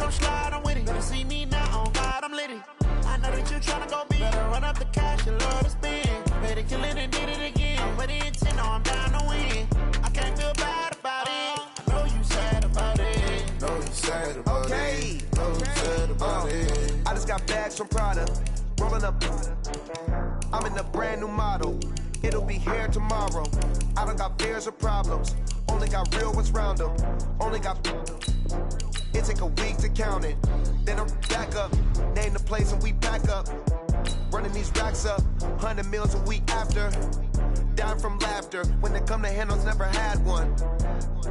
come slide, I'm with it. Better see me now, on God, I'm litty. I know that you tryna go big. Better run up the cash, you love to spend. Better kill it and did it again. But the intent, no, I'm down to win. I can't feel bad about it. I know you sad about it. Know you sad about it. Know you sad about it. I just got bags from Prada. Rolling up. I'm in a brand new model. It'll be here tomorrow. I don't got fears or problems. Only got real ones round them. Only got. It take a week to count it. Then I'm back up. Name the place and we back up. Running these racks up. 100 meals a week after. Dying from laughter. When they come to handles, never had one.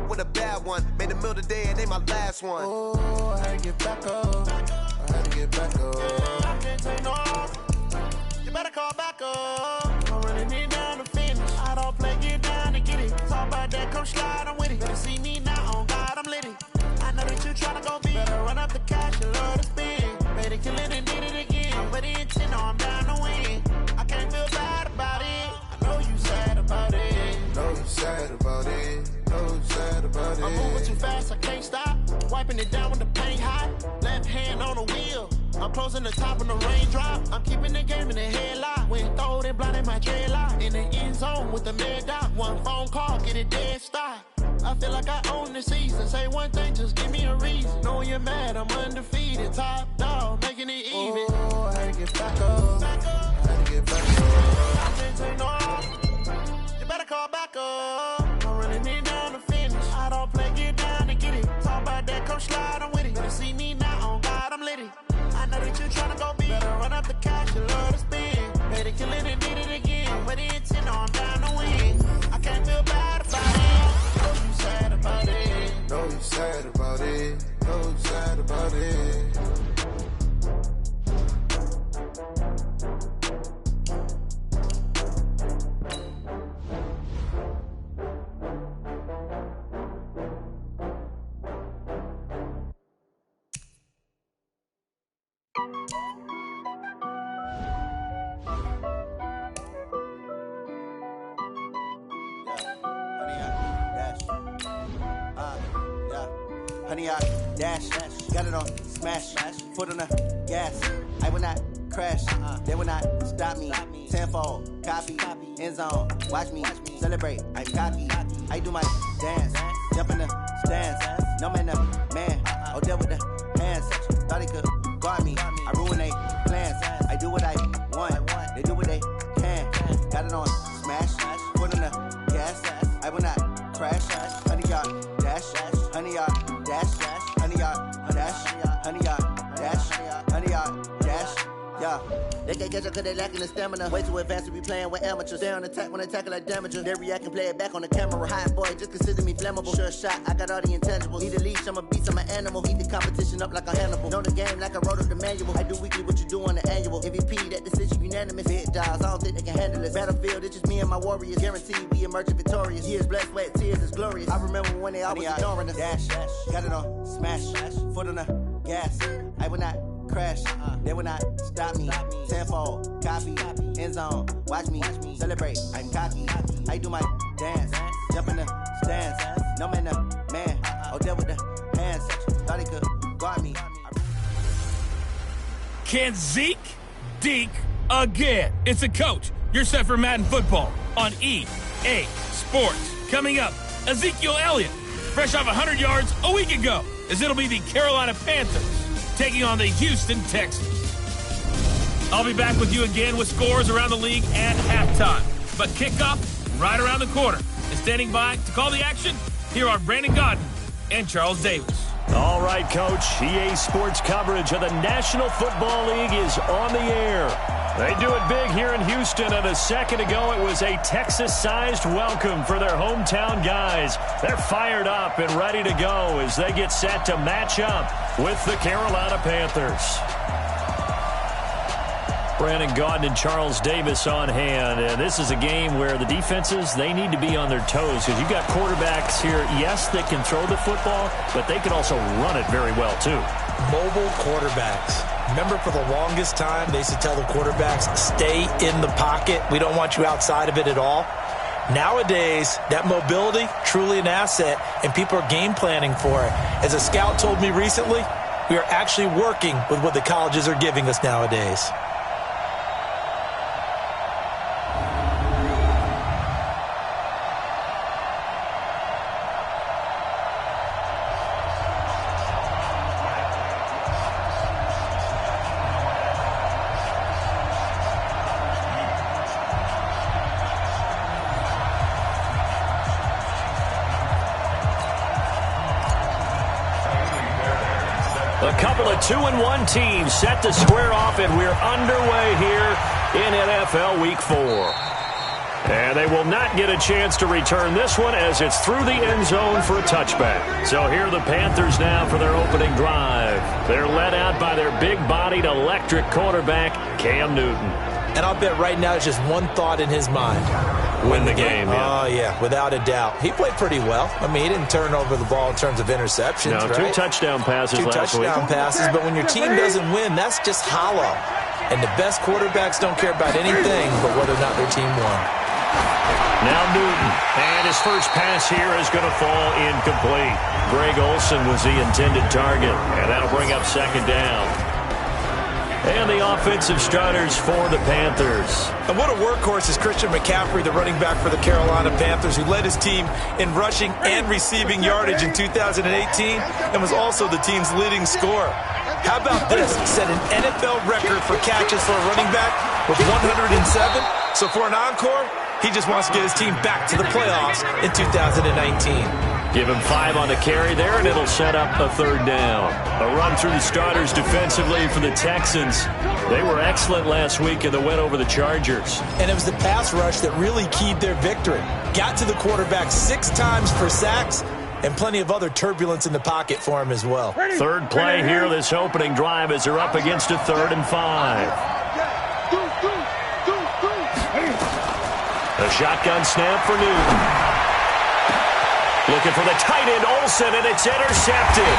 With a bad one. Made a meal today and they my last one. Oh, I had to get back up. I had to get back up. I can't take no off. You better call back up. I'm running it down to finish. I don't play, get down to get it. Talk about that, come slide, I'm with it. Better see me now, on God, I'm litty. I know that you tryna go big. Better run up the cash, you love to spend. Better kill it and did it again. But the intent, no, I'm down to win. I can't feel bad about it. I know you sad about it. Know you sad about it. Know you sad about it. I'm moving too fast, I can't stop. Wiping it down when the paint hot. Left hand on the wheel. I'm closing the top when the raindrop. I'm keeping the game in the headlock. When throwed and blinded my dreadlock. In the end zone with the mad dot. One phone call, get it dead stop. I feel like I own the season. Say one thing, just give me a reason. Knowing you're mad, I'm undefeated. Top dog, making it even. Oh, I had to get back up. I had to get back up. I can't take no off. You better call back up. I'm running it down to finish. I don't play, get down to get it. Talk about that, come slide, I'm with it. Better see me now, on God, I'm litty. I know that you tryna go big. Better run up the cash, you love to spend. Better kill it and did it again. But the intent, no, I'm down to win. I can't feel bad about it. Know you sad about it. Know you sad about it. Know you sad about it. Honey, I dash, got it on smash, foot on the gas. I will not crash, they will not stop me. Tenfold, copy, end zone, watch me celebrate. I'm cocky, I do my dance, jump in the stands. No man, the man, oh, deal with the hands. Thought he could guard me, I ruin they plans. I do what I want, they do what they can. Got it on smash, foot on the gas. I will not crash, honey, y'all dash, honey, y'all dash, honey, y'all dash, honey, y'all dash, honey, y'all dash, yeah. They can't catch up cause they lacking the stamina. Way too advanced to be playing with amateurs. Stay on attack when I tackle like damager. They react and play it back on the camera. Hot boy, just consider me flammable. Sure shot, I got all the intangibles. Need a leash, I'm a beast, I'm an animal. Heat the competition up like a Hannibal. Know the game like I wrote up the manual. I do weekly what you do on the annual. MVP, that decision unanimous. Hit dials, I don't think they can handle it. Battlefield, it's just me and my warriors. Guaranteed we emerging victorious. Years, blood, sweat, tears, is glorious. I remember when they always ignoring us. Dash, got it on smash, foot on the gas. I will not crash, they will not stop me. Tenfold, copy, end zone, watch me celebrate. I'm cocky, I do my dance, jump in the stands. No man, the man, oh, deal with the hands. Thought he could guard me. Can Zeke deke again? It's a coach. You're set for Madden football on EA Sports. Coming up, Ezekiel Elliott, fresh off 100 yards a week ago, as it'll be the Carolina Panthers taking on the Houston Texans. I'll be back with you again with scores around the league at halftime. But kickoff right around the corner. And standing by to call the action, here are Brandon Gaudin and Charles Davis. All right, Coach. EA Sports coverage of the National Football League is on the air. They do it big here in Houston, and a second ago it was a Texas-sized welcome for their hometown guys. They're fired up and ready to go as they get set to match up with the Carolina Panthers. Brandon Gaudin and Charles Davis on hand. And this is a game where the defenses, they need to be on their toes because you've got quarterbacks here, yes, that can throw the football, but they can also run it very well, too. Mobile quarterbacks. Remember, for the longest time, they used to tell the quarterbacks, stay in the pocket. We don't want you outside of it at all. Nowadays, that mobility, truly an asset, and people are game planning for it. As a scout told me recently, We are actually working with what the colleges are giving us nowadays. A couple of 2-1 teams set to square off, and we're underway here in NFL Week 4. And they will not get a chance to return this one as it's through the end zone for a touchback. So here are the Panthers now for their opening drive. They're led out by their big-bodied electric quarterback, Cam Newton. And I'll bet right now it's just one thought in his mind. Win the game, yeah. Oh, yeah, without a doubt. He played pretty well. I mean, he didn't turn over the ball in terms of interceptions, no, right? 2 touchdown passes last week. 2 touchdown passes, but when your team doesn't win, that's just hollow. And the best quarterbacks don't care about anything but whether or not their team won. Now Newton, and his first pass here is going to fall incomplete. Greg Olsen was the intended target, and that'll bring up second down. And the offensive starters for the Panthers. And what a workhorse is Christian McCaffrey, the running back for the Carolina Panthers, who led his team in rushing and receiving yardage in 2018 and was also the team's leading scorer. How about this? Set an NFL record for catches for a running back with 107. So for an encore, he just wants to get his team back to the playoffs in 2019. Give him 5 on the carry there, and it'll set up a third down. A run through the starters defensively for the Texans. They were excellent last week in the win over the Chargers. And it was the pass rush that really keyed their victory. Got to the quarterback 6 times for sacks, and plenty of other turbulence in the pocket for him as well. Third play here, this opening drive, as they're up against a 3rd and 5. A shotgun snap for Newton. Looking for the tight end, Olsen, and it's intercepted.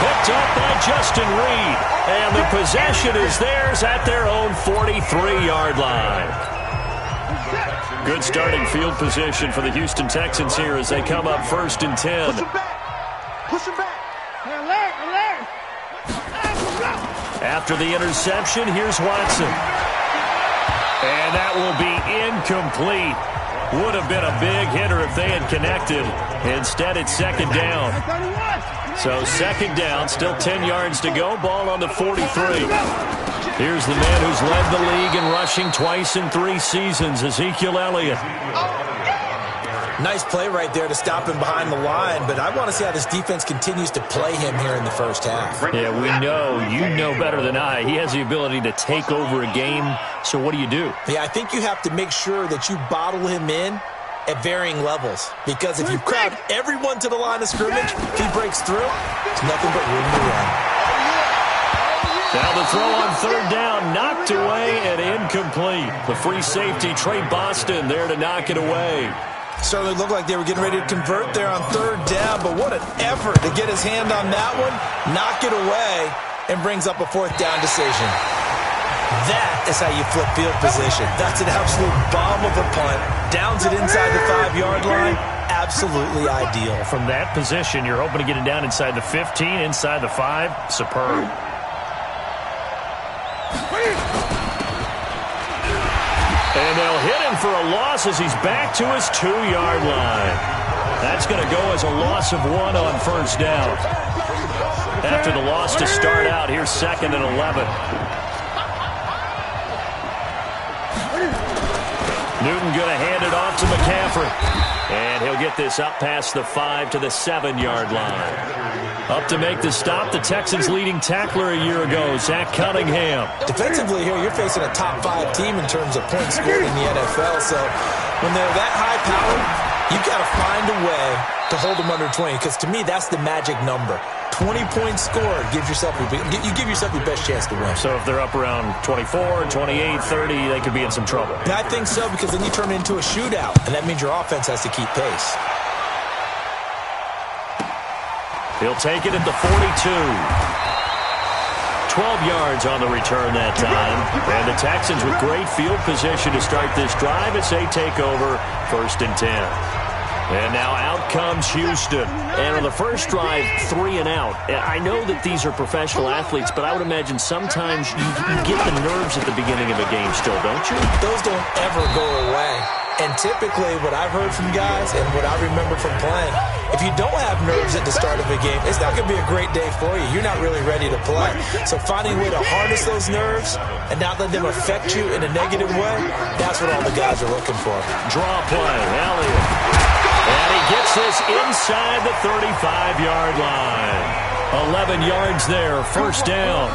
Picked up by Justin Reed. And the possession is theirs at their own 43-yard line. Good starting field position for the Houston Texans here as they come up 1st and 10. Push him back. Push him back. After the interception, here's Watson. And that will be incomplete. Would have been a big hitter if they had connected. Instead, it's second down. So second down, still 10 yards to go. Ball on the 43. Here's the man who's led the league in rushing twice in 3 seasons, Ezekiel Elliott. Nice play right there to stop him behind the line, but I want to see how this defense continues to play him here in the first half. Yeah, we know. You know better than I. He has the ability to take over a game, so what do you do? Yeah, I think you have to make sure that you bottle him in at varying levels, because if you crowd everyone to the line of scrimmage, if he breaks through, it's nothing but room to run. Now the throw on 3rd down, knocked away and incomplete. The free safety, Trey Boston, there to knock it away. Certainly looked like they were getting ready to convert there on 3rd down, but what an effort to get his hand on that one, knock it away, and brings up a 4th down decision. That is how you flip field position. That's an absolute bomb of a punt. Downs it inside the 5-yard line. Absolutely ideal. From that position, you're hoping to get it down inside the 15, inside the 5. Superb. And they'll hit him for a loss as he's back to his 2-yard line. That's going to go as a loss of 1 on 1st down. After the loss to start out, here's 2nd and 11. Newton going to hand it off to McCaffrey. And he'll get this up past the 5 to the 7-yard line. Up to make the stop, the Texans' leading tackler a year ago, Zach Cunningham. Defensively here, you're facing a top 5 team in terms of points scored in the NFL. So when they're that high-powered, you've got to find a way to hold them under 20. Because to me, that's the magic number. 20 points scored, you give yourself your best chance to win. So if they're up around 24, 28, 30, they could be in some trouble. And I think so, because then you turn it into a shootout, and that means your offense has to keep pace. He'll take it at the 42. 12 yards on the return that time. And the Texans with great field position to start this drive as they take over 1st and 10. And now out comes Houston. And on the first drive, 3 and out. I know that these are professional athletes, but I would imagine sometimes you get the nerves at the beginning of a game still, don't you? Those don't ever go away. And typically what I've heard from guys and what I remember from playing, if you don't have nerves at the start of a game, it's not going to be a great day for you. You're not really ready to play. So finding a way to harness those nerves and not let them affect you in a negative way, that's what all the guys are looking for. Draw play, Elliott. And he gets this inside the 35-yard line. 11 yards there, first down.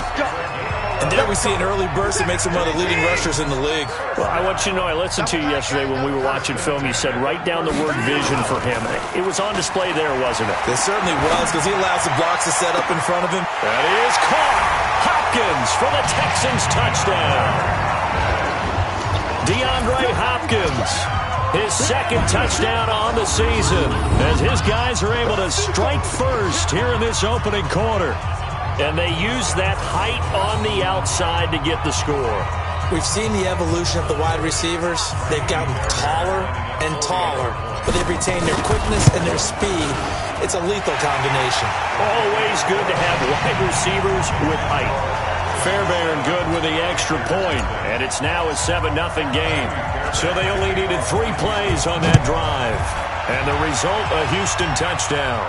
And there we see an early burst that makes him one of the leading rushers in the league. Well, I want you to know, I listened to you yesterday when we were watching film. You said write down the word vision for him. It was on display there, wasn't it? It certainly was, because he allows the blocks to set up in front of him. That is caught. Hopkins for the Texans touchdown. DeAndre Hopkins, his second touchdown on the season, as his guys are able to strike first here in this opening quarter. And they use that height on the outside to get the score. We've seen the evolution of the wide receivers. They've gotten taller and taller, but they've retained their quickness and their speed. It's a lethal combination. Always good to have wide receivers with height. Fairbairn good with the extra point, and it's now a 7-0 game. So they only needed 3 plays on that drive. And the result, a Houston touchdown.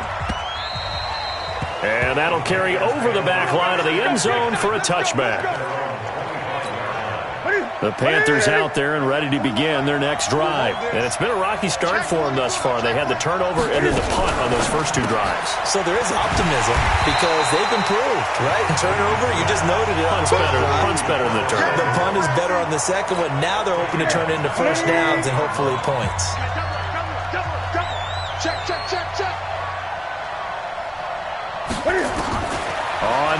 And that'll carry over the back line of the end zone for a touchback. The Panthers out there and ready to begin their next drive. And it's been a rocky start for them thus far. They had the turnover and then the punt on those first 2 drives. So there is optimism because they've improved, right? Turnover, you just noted it. Punt's better than the turnover. The punt is better on the second one. Now they're hoping to turn into first downs and hopefully points. Check.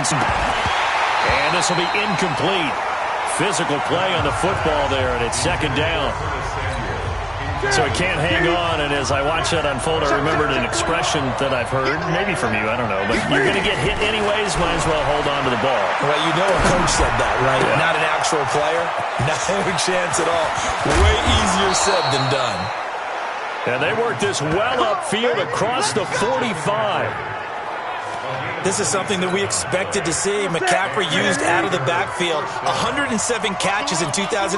And this will be incomplete. Physical play on the football there, and it's second down. So it can't hang on, and as I watch that unfold, I remembered an expression that I've heard, maybe from you, I don't know, but you're going to get hit anyways, might as well hold on to the ball. Well, you know a coach said that, right? Yeah. Not an actual player. No chance at all. Way easier said than done. And they work this well upfield across the 45. This is something that we expected to see. McCaffrey used out of the backfield. 107 catches in 2018,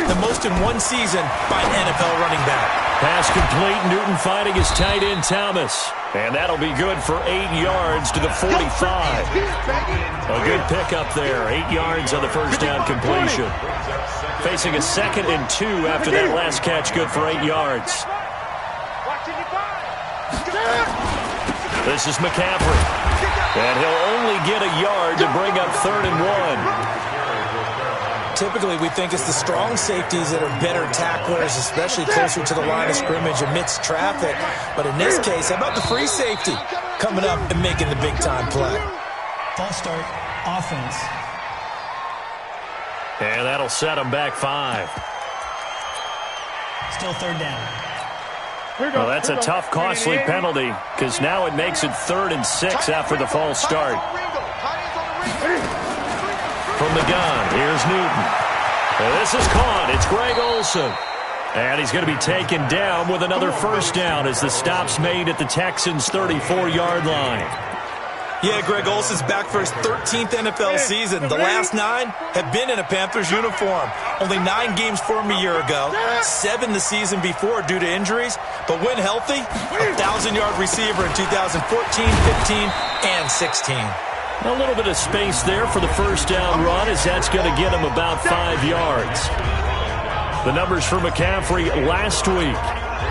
the most in one season by an NFL running back. Pass complete. Newton finding his tight end, Thomas. And that'll be good for 8 yards to the 45. A good pickup there. 8 yards on the first down completion. Facing a 2nd and 2 after that last catch, good for 8 yards. This is McCaffrey. And he'll only get a yard to bring up 3rd and 1. Typically, we think it's the strong safeties that are better tacklers, especially closer to the line of scrimmage amidst traffic. But in this case, how about the free safety coming up and making the big-time play? False start, offense. And that'll set him back 5. Still 3rd down. Well, that's a tough, costly penalty because now it makes it 3rd and 6 after the false start. From the gun, here's Newton. And this is caught. It's Greg Olsen. And he's going to be taken down with another first down as the stop's made at the Texans' 34-yard line. Yeah, Greg Olsen's back for his 13th NFL season. The last 9 have been in a Panthers uniform. Only 9 games for him a year ago, 7 the season before due to injuries. But when healthy, a 1,000-yard receiver in 2014, 15, and 16. A little bit of space there for the first down run as that's going to get him about 5 yards. The numbers for McCaffrey last week.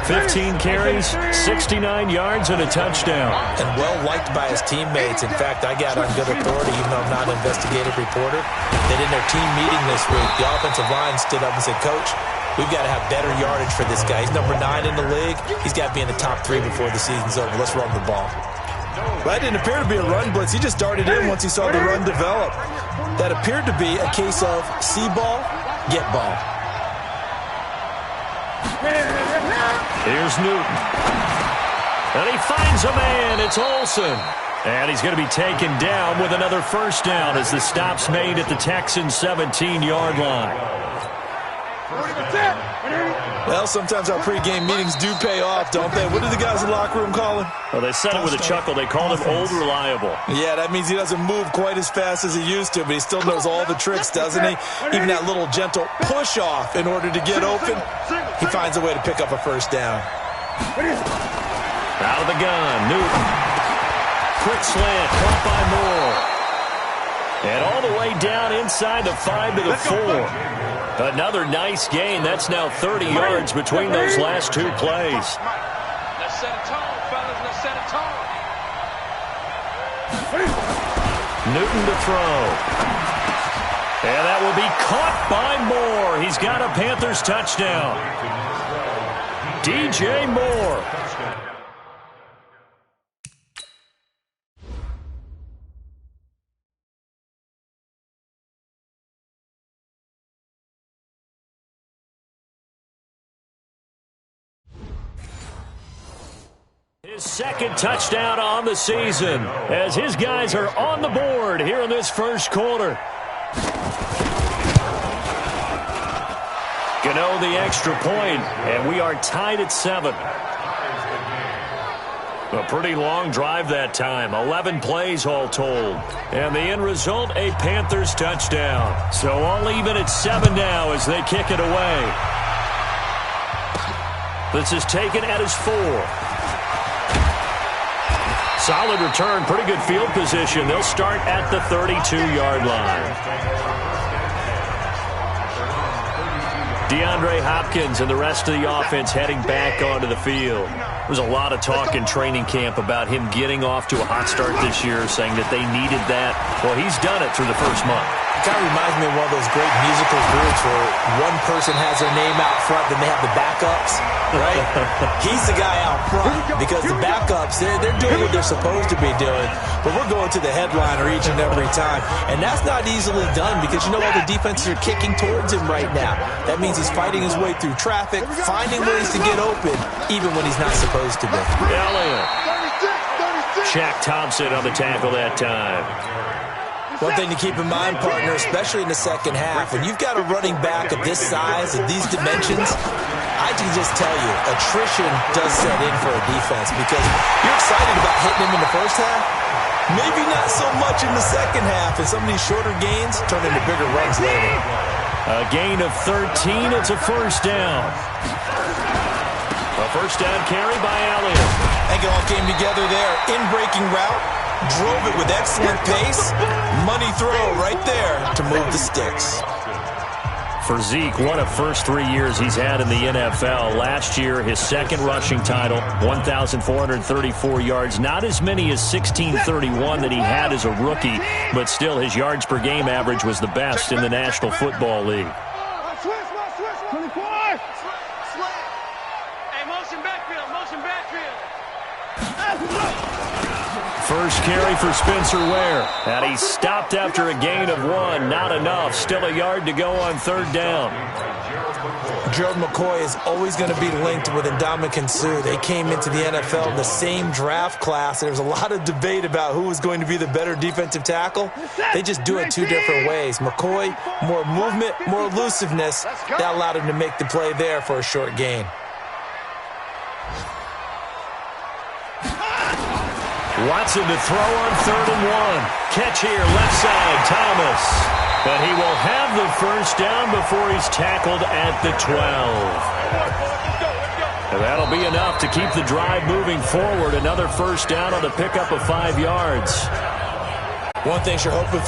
15 carries, 69 yards, and a touchdown. And well-liked by his teammates. In fact, I got on good authority, even though I'm not an investigative reporter, that in their team meeting this week, the offensive line stood up and said, Coach, we've got to have better yardage for this guy. He's number 9 in the league. He's got to be in the top 3 before the season's over. Let's run the ball. That didn't appear to be a run blitz. He just darted in once he saw the run develop. That appeared to be a case of see ball, get ball. Here's Newton. And he finds a man. It's Olsen. And he's going to be taken down with another first down as the stop's made at the Texans' 17-yard line. Well, sometimes our pregame meetings do pay off, don't they? What do the guys in the locker room call him? Well, they said it with a chuckle. They called him Old Reliable. Yeah, that means he doesn't move quite as fast as he used to, but he still knows all the tricks, doesn't he? Even that little gentle push-off in order to get open, he finds a way to pick up a first down. Out of the gun, Newton. Quick slant, caught by Moore. And all the way down inside the 5 to the 4. Another nice gain. That's now 30 yards between those last two plays. Let's set a tone, fellas. Let's set a tone. Newton to throw. And that will be caught by Moore. He's got a Panthers touchdown. DJ Moore. His second touchdown on the season as his guys are on the board here in this first quarter. Gano the extra point, and we are tied at 7. A pretty long drive that time, 11 plays all told. And the end result, a Panthers touchdown. So all even at 7 now as they kick it away. This is taken at his 4. Solid return, pretty good field position. They'll start at the 32-yard line. DeAndre Hopkins and the rest of the offense heading back onto the field. There's a lot of talk in training camp about him getting off to a hot start this year, saying that they needed that. Well, he's done it through the first month. It kind of reminds me of one of those great musical groups where one person has their name out front, then they have the backups, right? He's the guy out front because the backups, they're doing what they're supposed to be doing, but we're going to the headliner each and every time. And that's not easily done because you know all the defenses are kicking towards him right now. That means he's fighting his way through traffic, finding ways to get open, even when he's not supposed to be. Elliott. Shaq Thompson on the tackle that time. One thing to keep in mind, partner, especially in the second half, when you've got a running back of this size, of these dimensions, I can just tell you, attrition does set in for a defense because you're excited about hitting him in the first half. Maybe not so much in the second half, and some of these shorter gains turn into bigger runs later. A gain of 13. It's a first down. A first down carry by Elliott. I think it all came together there. In-breaking route. Drove it with excellent pace. Money throw right there to move the sticks. For Zeke, one of first 3 years he's had in the NFL. Last year, his second rushing title, 1,434 yards. Not as many as 1,631 that he had as a rookie, but still his yards per game average was the best in the National Football League. First carry for Spencer Ware. And he stopped after a gain of 1. Not enough. Still a yard to go on third down. Gerald McCoy is always going to be linked with Ndamukong Suh. They came into the NFL in the same draft class. There's a lot of debate about who was going to be the better defensive tackle. They just do it 2 different ways. McCoy, more movement, more elusiveness. That allowed him to make the play there for a short gain. Watson to throw on 3rd and 1. Catch here, left side, Thomas. But he will have the first down before he's tackled at the 12. And that'll be enough to keep the drive moving forward. Another first down on the pickup of 5 yards. One thing you're hoping for